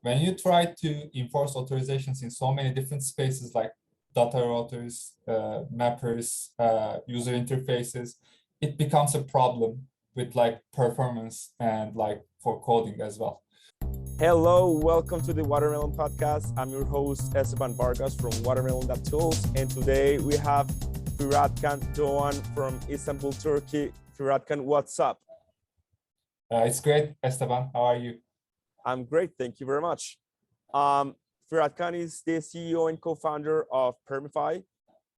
when you try to enforce authorizations in so many different spaces like data routers, mappers, user interfaces, it becomes a problem with like performance and like for coding as well. Hello, welcome to the Watermelon Podcast. I'm your host, Esteban Vargas from Watermelon.tools. And today we have Fıratcan Doğan from Istanbul, Turkey. Fıratcan, what's up? It's great, Esteban. How are you? I'm great, thank you very much. Fıratcan is the CEO and co-founder of Permify.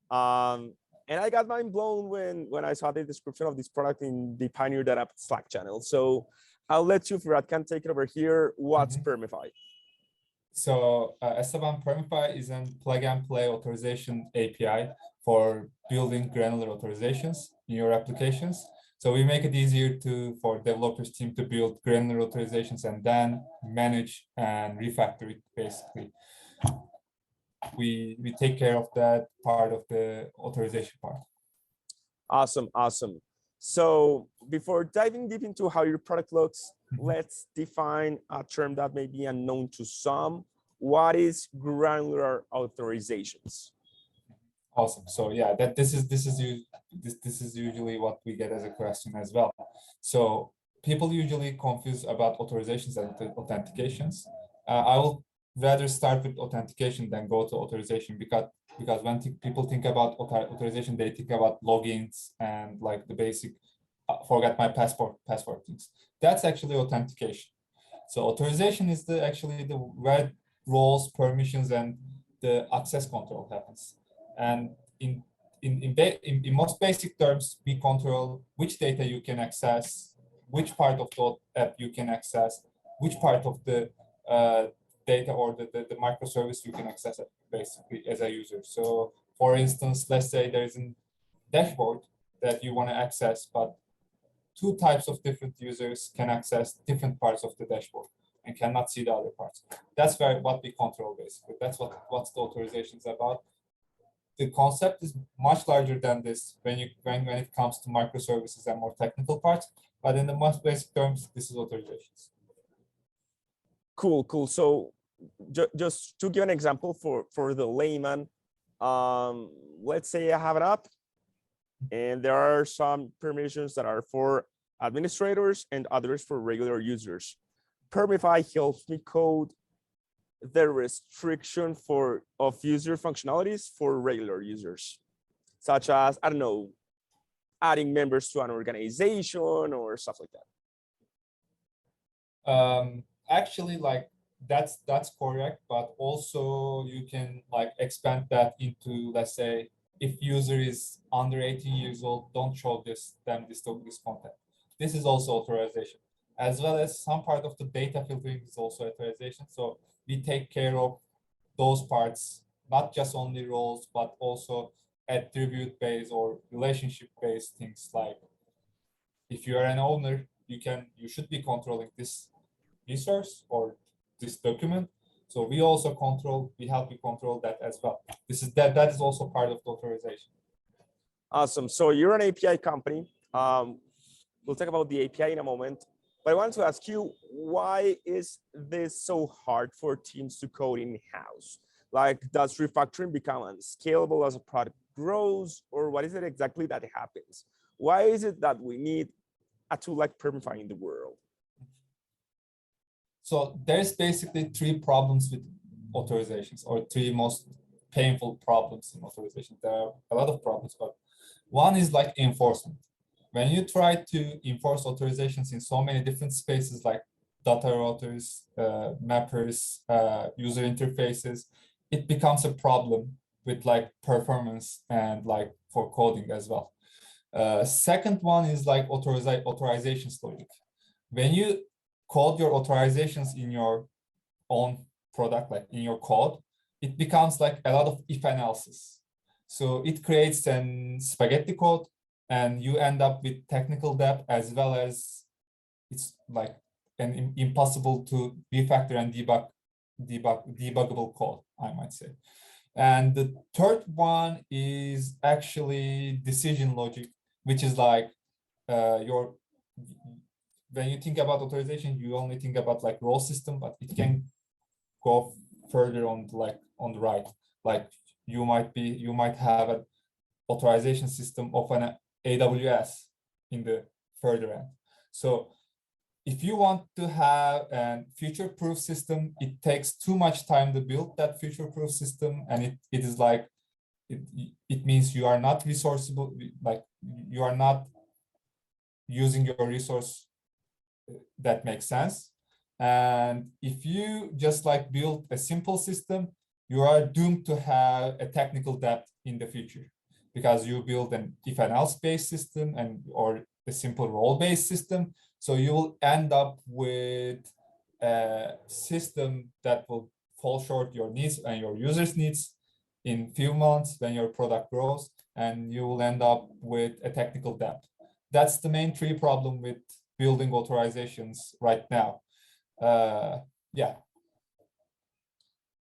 And I got mind blown when I saw the description of this product in the Pioneer Data Slack channel. So I'll let you, Fıratcan, take it over here. What's Permify? So Esteban, Permify is a plug-and-play authorization API for building granular authorizations in your applications. So we make it easier for developers team to build granular authorizations and then manage and refactor it basically. We take care of that part of the authorization part. Awesome. So before diving deep into how your product looks, let's define a term that may be unknown to some. What is granular authorizations? Awesome. So yeah, this is usually what we get as a question as well. So people usually confuse about authorizations and authentications. I will rather start with authentication than go to authorization because when people think about authorization, they think about logins and like the basic forget my password things. That's actually authentication. So authorization is actually where roles, permissions, and the access control happens. And in most basic terms, we control which data you can access, which part of the app you can access, which part of the data or the microservice you can access it basically as a user. So for instance, let's say there's a dashboard that you want to access, but two types of different users can access different parts of the dashboard and cannot see the other parts. That's what we control basically. That's what the authorization is about. The concept is much larger than this when it comes to microservices and more technical parts, but in the most basic terms, this is authorizations. Cool. So just to give an example for the layman, let's say I have an app and there are some permissions that are for administrators and others for regular users. Permify helps me code the restriction of user functionalities for regular users, such as, I don't know, adding members to an organization or stuff like that. Actually, like that's correct, but also you can like expand that into, let's say, if user is under 18 years old, don't show this content. This is also authorization, as well as some part of the data filtering is also authorization. So we take care of those parts, not just only roles, but also attribute-based or relationship-based things. Like if you are an owner, you should be controlling this resource or this document. So we help you control that as well. That is also part of the authorization. Awesome. So you're an API company. We'll talk about the API in a moment. But I want to ask you, why is this so hard for teams to code in-house? Like, does refactoring become unscalable as a product grows, or what is it exactly that happens? Why is it that we need a tool like Permify in the world? So there's basically three problems with authorizations, or three most painful problems in authorization. There are a lot of problems, but one is like enforcement. When you try to enforce authorizations in so many different spaces like data routers, mappers, user interfaces, it becomes a problem with like performance and like for coding as well. Second one is like authorizations logic. When you code your authorizations in your own product, like in your code, it becomes like a lot of if analysis. So it creates an spaghetti code, and you end up with technical debt, as well as it's like an impossible to refactor and debuggable code, I might say. And the third one is actually decision logic, which is like when you think about authorization, you only think about like role system, but it can go further on on the right. Like you might have an authorization system of an AWS in the further end. So if you want to have a future-proof system, it takes too much time to build that future-proof system, and it is like it means you are not resourceable, like you are not using your resource that makes sense. And if you just like build a simple system, you are doomed to have a technical debt in the future, because you build an if-and-else based system or a simple role-based system. So you will end up with a system that will fall short your needs and your users' needs in few months when your product grows, and you will end up with a technical debt. That's the main tree problem with building authorizations right now. Yeah.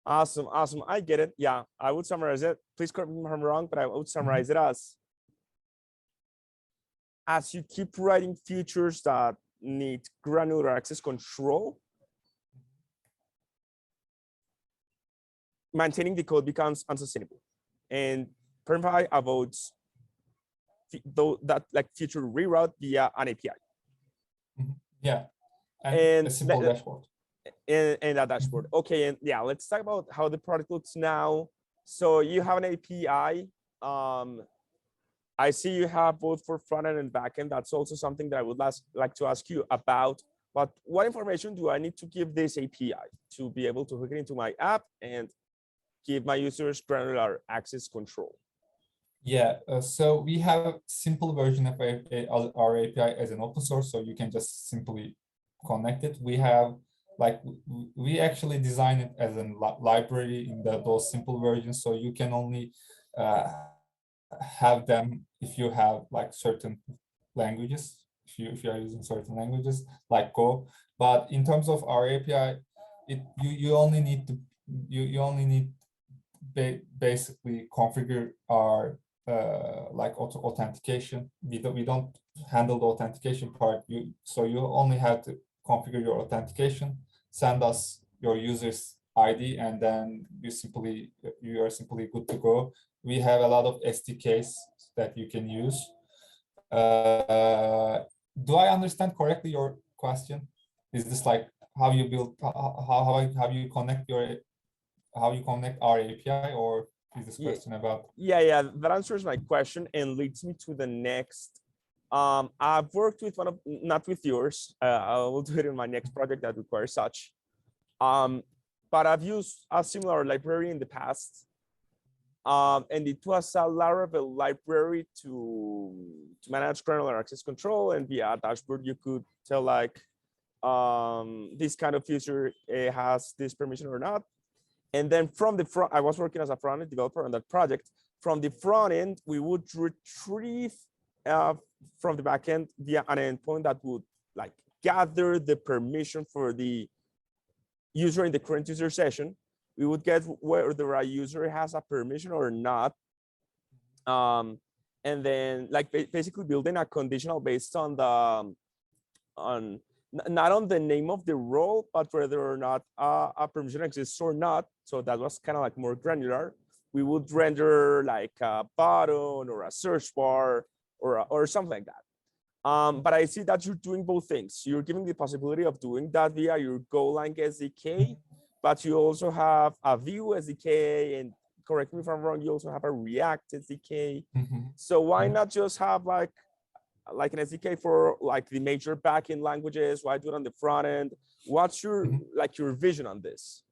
Awesome. I get it. Yeah, I would summarize it. Please correct me if I'm wrong, but I would summarize it as you keep writing features that need granular access control, maintaining the code becomes unsustainable, and Permify avoids that like future reroute via an API. Yeah, and a simple dashboard. And that dashboard. Okay, and yeah, let's talk about how the product looks now. So you have an API. I see you have both for front end and back end. That's also something that I would like to ask you about. But what information do I need to give this API to be able to hook it into my app and give my users granular access control? Yeah, so we have a simple version of our API as an open source, so you can just simply connect it. We have we actually design it as a library in those simple versions, so you can only have them if you have like certain languages, if you are using certain languages like Go. But in terms of our API, you only need basically configure our like authentication. We don't handle the authentication part. So you only have to configure your authentication, send us your user's ID, and then you are simply good to go. We have a lot of SDKs that you can use. Do I understand correctly your question? Is this like how you build, how you connect our API, or is this question about? Yeah, that answers my question and leads me to the next. I've worked with not with yours. I will do it in my next project that requires such. But I've used a similar library in the past. And it was a Laravel library to manage granular access control, and via a dashboard you could tell like this kind of user has this permission or not. And then from the front, I was working as a front end developer on that project. From the front end, we would retrieve from the back end via an endpoint that would like gather the permission for the user in the current user session. We would get whether a user has a permission or not. And then like basically building a conditional based on not on the name of the role, but whether or not a permission exists or not. So that was kind of like more granular. We would render like a button or a search bar or something like that. But I see that you're doing both things. You're giving the possibility of doing that via your Golang SDK, but you also have a Vue SDK, and correct me if I'm wrong, you also have a React SDK. So why not just have like an SDK for like the major backend languages? Why do it on the front end? What's your your vision on this?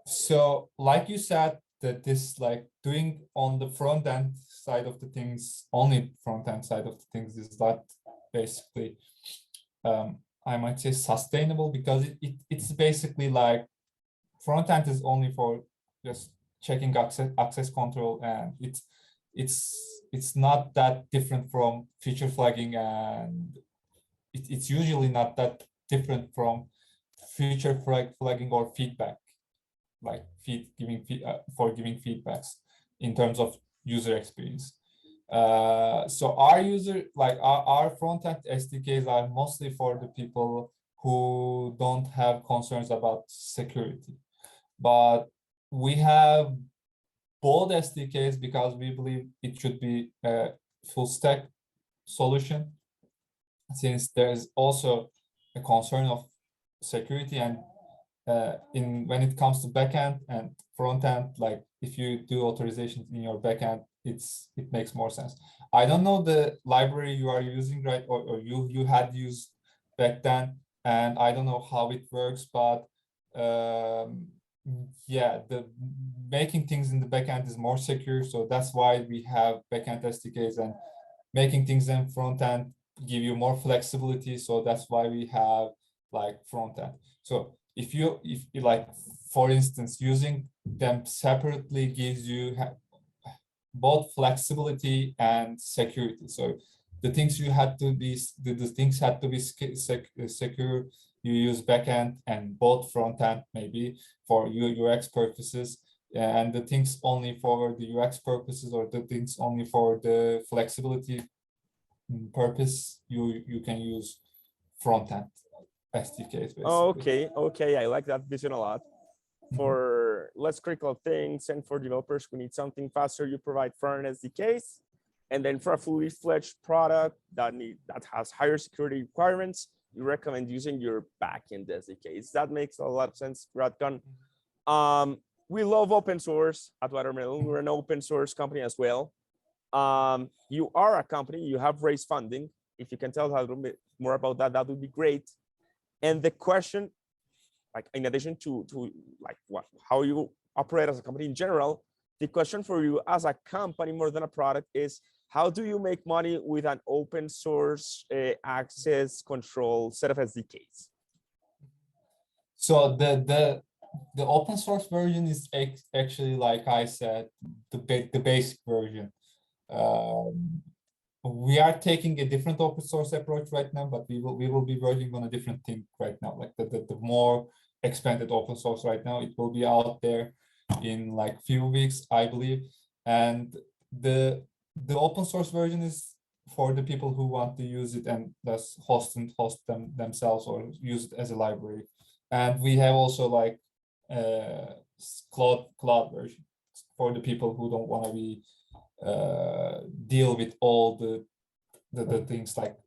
So like you said, that this like doing on the front end side of the things, only front end side of the things, is not basically I might say sustainable, because it's basically like front end is only for just checking access control, and it's not that different from feature flagging, and it's usually not that different from feature flagging or feedback, like giving feedbacks in terms of user experience. So our front end SDKs are mostly for the people who don't have concerns about security. But we have both SDKs because we believe it should be a full stack solution, since there is also a concern of security, and when it comes to backend and front end, like if you do authorizations in your backend, it makes more sense. I don't know the library you are using, right, or you had used back then, and I don't know how it works, but yeah, the making things in the backend is more secure, so that's why we have backend SDKs, and making things in front end give you more flexibility, so that's why we have like front end. So if you like, for instance, using them separately gives you both flexibility and security. So the things you had to be the things had to be secure. You use backend and both front end maybe for UX purposes, and the things only for the UX purposes, or the things only for the flexibility purpose, you can use front end SDKs basically. Okay, I like that vision a lot. For less critical things and for developers who need something faster, you provide front-end SDKs. And then for a fully fledged product that has higher security requirements, you recommend using your backend SDKs. That makes a lot of sense, Fıratcan. We love open source at Watermelon. We're an open source company as well. You are a company, you have raised funding. If you can tell us a little bit more about that, that would be great. And the question, like in addition to like how you operate as a company in general, the question for you as a company more than a product is, how do you make money with an open source access control set of SDKs? So the open source version is actually, like I said, the basic version. We are taking a different open source approach right now, but we will be working on a different thing right now, like the more expanded open source right now. It will be out there in like few weeks, I believe. And the open source version is for the people who want to use it and thus host them themselves, or use it as a library. And we have also like cloud version for the people who don't want to be deal with all the things, like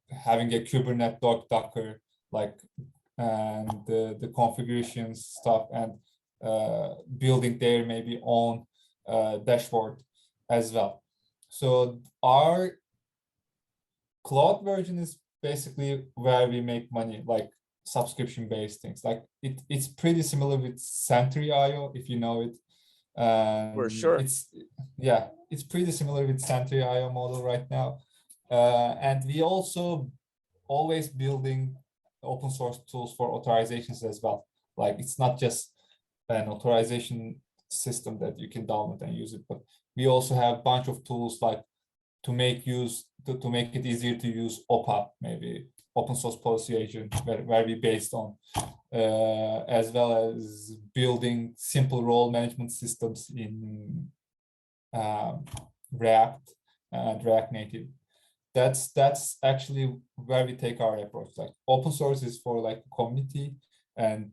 having a Kubernetes Docker, like, and the configuration stuff, and building their maybe own dashboard as well. So our cloud version is basically where we make money, like subscription-based things. Like it's pretty similar with Sentry.io, if you know it. For sure. It's pretty similar with Sentry.io model right now. And we also always building open source tools for authorizations as well. Like it's not just an authorization system that you can download and use it, but we also have a bunch of tools like to make it easier to use OPA, maybe open source policy agent, where we based on, as well as building simple role management systems in React and React Native. That's actually where we take our approach. Like open source is for like community and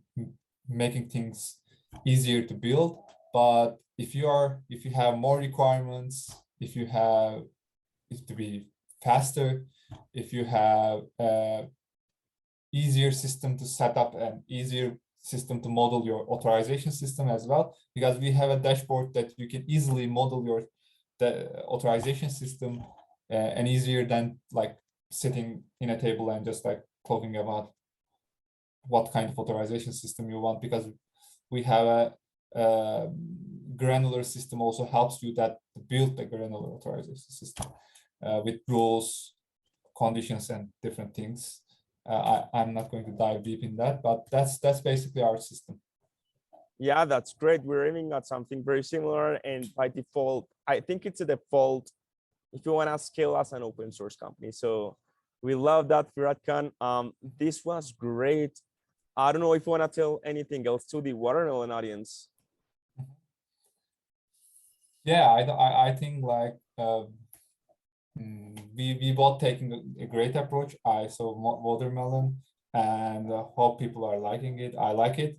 making things easier to build. But if you have more requirements, if you have it to be faster, if you have easier system to set up and easier system to model your authorization system as well, because we have a dashboard that you can easily model the authorization system, and easier than like sitting in a table and just like talking about what kind of authorization system you want, because we have a granular system also helps you that to build the granular authorization system with rules, conditions, and different things. I'm not going to dive deep in that, but that's basically our system. Yeah, that's great. We're aiming at something very similar, and by default, I think it's a default if you want to scale as an open source company. So we love that, Fıratcan. This was great. I don't know if you want to tell anything else to the Watermelon audience. Yeah, I think like we both taking a great approach. I saw Watermelon and hope people are liking it. I like it.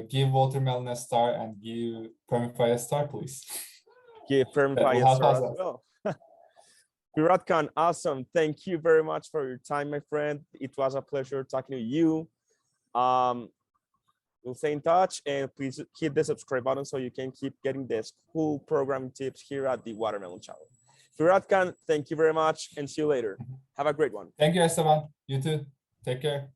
Give Watermelon a star and give Permify a star, please. Give That Permify will a help star us as out. well. Fıratcan, awesome. Thank you very much for your time, my friend. It was a pleasure talking to you. We'll stay in touch, and please hit the subscribe button so you can keep getting this cool programming tips here at the Watermelon channel. Fıratcan, thank you very much, and see you later. Have a great one. Thank you, Esteban. You too. Take care.